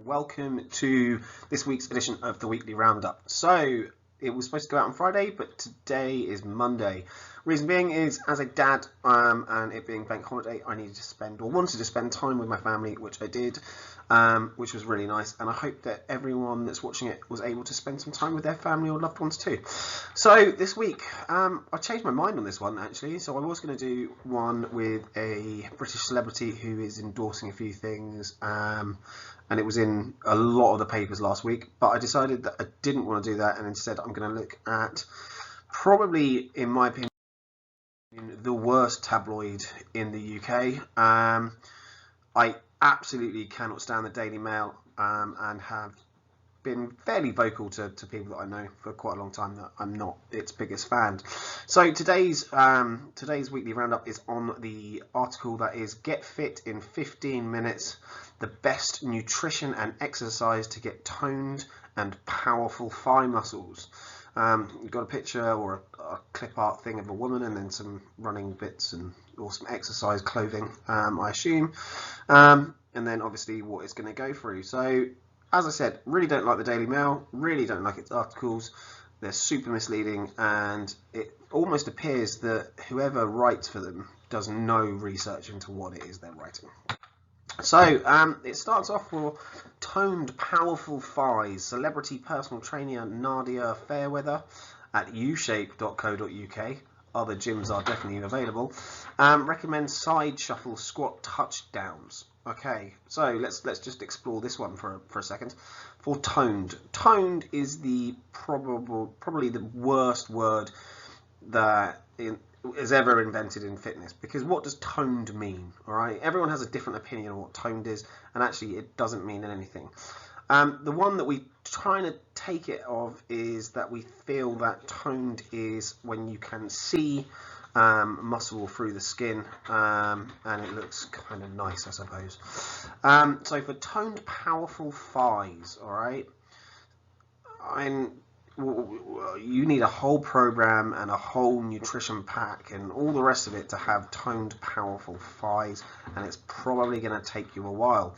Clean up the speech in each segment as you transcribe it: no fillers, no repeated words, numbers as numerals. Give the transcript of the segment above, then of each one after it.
welcome to this week's edition of the Weekly Roundup. So, it was supposed to go out on Friday, but today is Monday. Reason being is, as a dad, and it being bank holiday, I needed to spend, or wanted to spend time with my family, which I did, which was really nice, and I hope that everyone that's watching it was able to spend some time with their family or loved ones too. So, this week, I changed my mind on this one, actually, so I was going to do one with a British celebrity who is endorsing a few things, and it was in a lot of the papers last week, but I decided that I didn't want to do that, and instead I'm going to look at, probably, in my opinion, the worst tabloid in the UK. I absolutely cannot stand the Daily Mail, and have been fairly vocal to people that I know for quite a long time that I'm not its biggest fan. So today's weekly roundup is on the article that is Get Fit in 15 Minutes, the best nutrition and exercise to get toned and powerful thigh muscles. You've got a picture or a clip art thing of a woman, and then some running bits and or some exercise clothing, I assume, and then obviously what it's going to go through. So, as I said, really don't like the Daily Mail, really don't like its articles. They're super misleading, and it almost appears that whoever writes for them does no research into what it is they're writing. So, it starts off with toned, powerful thighs. Celebrity personal trainer Nadia Fairweather at ushape.co.uk, other gyms are definitely available, recommends side shuffle squat touchdowns. Okay, so let's just explore this one for a second. For toned, toned is the probably the worst word that is ever invented in fitness, because what does toned mean? All right, everyone has a different opinion on what toned is, and actually it doesn't mean anything. The one that we trying to take it of is that we feel that toned is when you can see muscle through the skin, and it looks kind of nice, I suppose. So for toned, powerful thighs, all right, you need a whole program and a whole nutrition pack and all the rest of it to have toned, powerful thighs, and it's probably going to take you a while.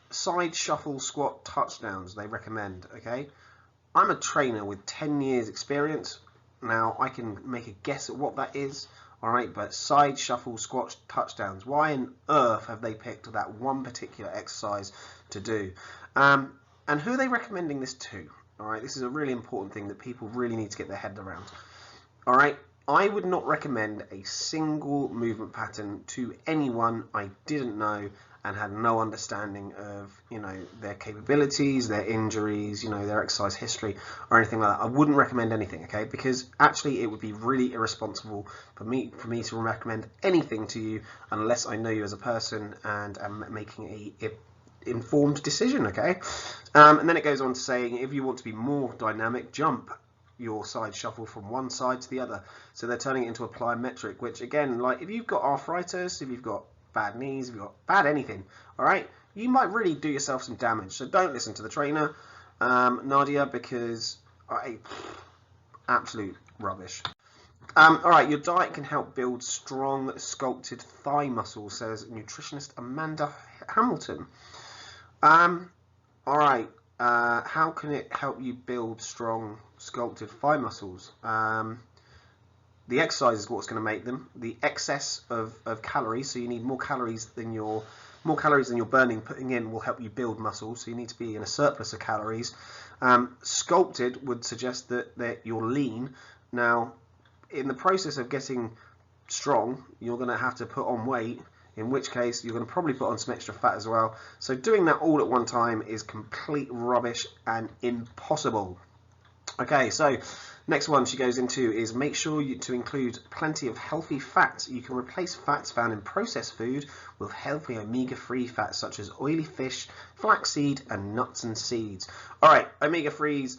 Side shuffle squat touchdowns they recommend. Okay, I'm a trainer with 10 years experience. Now I can make a guess at what that is, all right, but side shuffle squat touchdowns, why on earth have they picked that one particular exercise to do? And who are they recommending this to? All right, this is a really important thing that people really need to get their head around. All right, I would not recommend a single movement pattern to anyone I didn't know and had no understanding of, their capabilities, their injuries, their exercise history or anything like that. I wouldn't recommend anything, okay? Because actually it would be really irresponsible for me to recommend anything to you unless I know you as a person and am making a informed decision, okay? And then it goes on to saying, if you want to be more dynamic, jump your side shuffle from one side to the other. So they're turning it into a plyometric, which again, like if you've got arthritis, if you've got bad knees, if you've got bad anything, all right, you might really do yourself some damage. So don't listen to the trainer, Nadia, because absolute rubbish. All right, your diet can help build strong, sculpted thigh muscles, says nutritionist Amanda Hamilton. All right, how can it help you build strong, sculpted thigh muscles? The exercise is what's going to make them. The excess of calories, so you need more calories than you're burning, putting in, will help you build muscle. So you need to be in a surplus of calories. Sculpted would suggest that you're lean. Now, in the process of getting strong, you're going to have to put on weight, in which case you're going to probably put on some extra fat as well. So doing that all at one time is complete rubbish and impossible. Okay, so next one she goes into is make sure to include plenty of healthy fats. You can replace fats found in processed food with healthy omega-3 fats such as oily fish, flaxseed, and nuts and seeds. All right, omega-3s,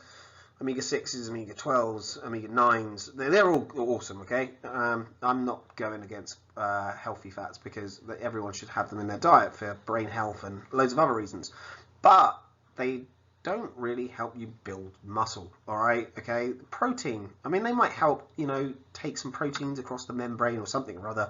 omega-6s, omega-12s, omega-9s, they're all awesome, okay? I'm not going against healthy fats because everyone should have them in their diet for brain health and loads of other reasons. But they don't really help you build muscle, all right? Okay, protein, I mean, they might help, take some proteins across the membrane or something or other,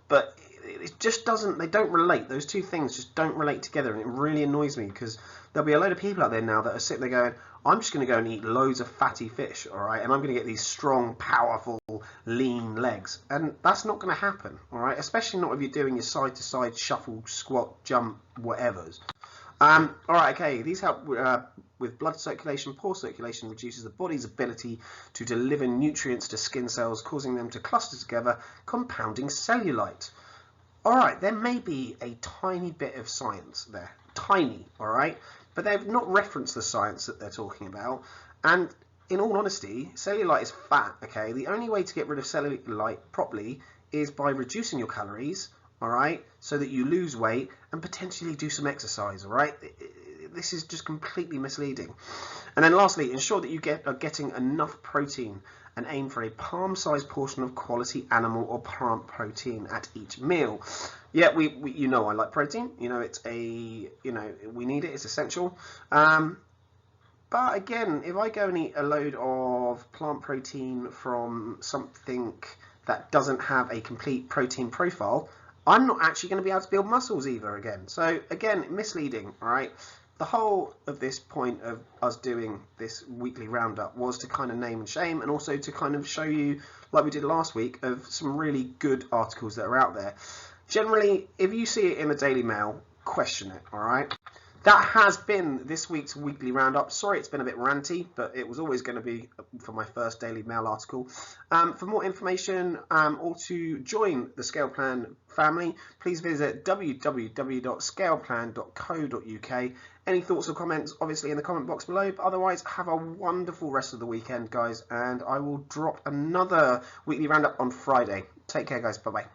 but it just doesn't, they don't relate. Those two things just don't relate together, and it really annoys me because there'll be a load of people out there now that are sitting there going, I'm just going to go and eat loads of fatty fish, all right, and I'm going to get these strong, powerful, lean legs, and that's not going to happen, all right, especially not if you're doing your side-to-side shuffle, squat, jump, whatevers. All right, okay, these help with blood circulation. Poor circulation reduces the body's ability to deliver nutrients to skin cells, causing them to cluster together, compounding cellulite. All right, there may be a tiny bit of science there, tiny, all right, but they've not referenced the science that they're talking about. And in all honesty, cellulite is fat, okay? The only way to get rid of cellulite properly is by reducing your calories, all right, so that you lose weight and potentially do some exercise, all right? This is just completely misleading. And then lastly, ensure that you are getting enough protein and aim for a palm-sized portion of quality animal or plant protein at each meal. Yeah, we you know I like protein. You know, it's a, you know, we need it. It's essential. But again, if I go and eat a load of plant protein from something that doesn't have a complete protein profile, I'm not actually going to be able to build muscles either again. So again, misleading, all right? The whole of this point of us doing this weekly roundup was to kind of name and shame, and also to kind of show you, like we did last week, of some really good articles that are out there. Generally, if you see it in the Daily Mail, question it, all right? That has been this week's weekly roundup. Sorry it's been a bit ranty, but it was always going to be for my first Daily Mail article. For more information or to join the Scale Plan family, please visit www.scaleplan.co.uk. Any thoughts or comments, obviously, in the comment box below. But otherwise, have a wonderful rest of the weekend, guys, and I will drop another weekly roundup on Friday. Take care, guys. Bye-bye.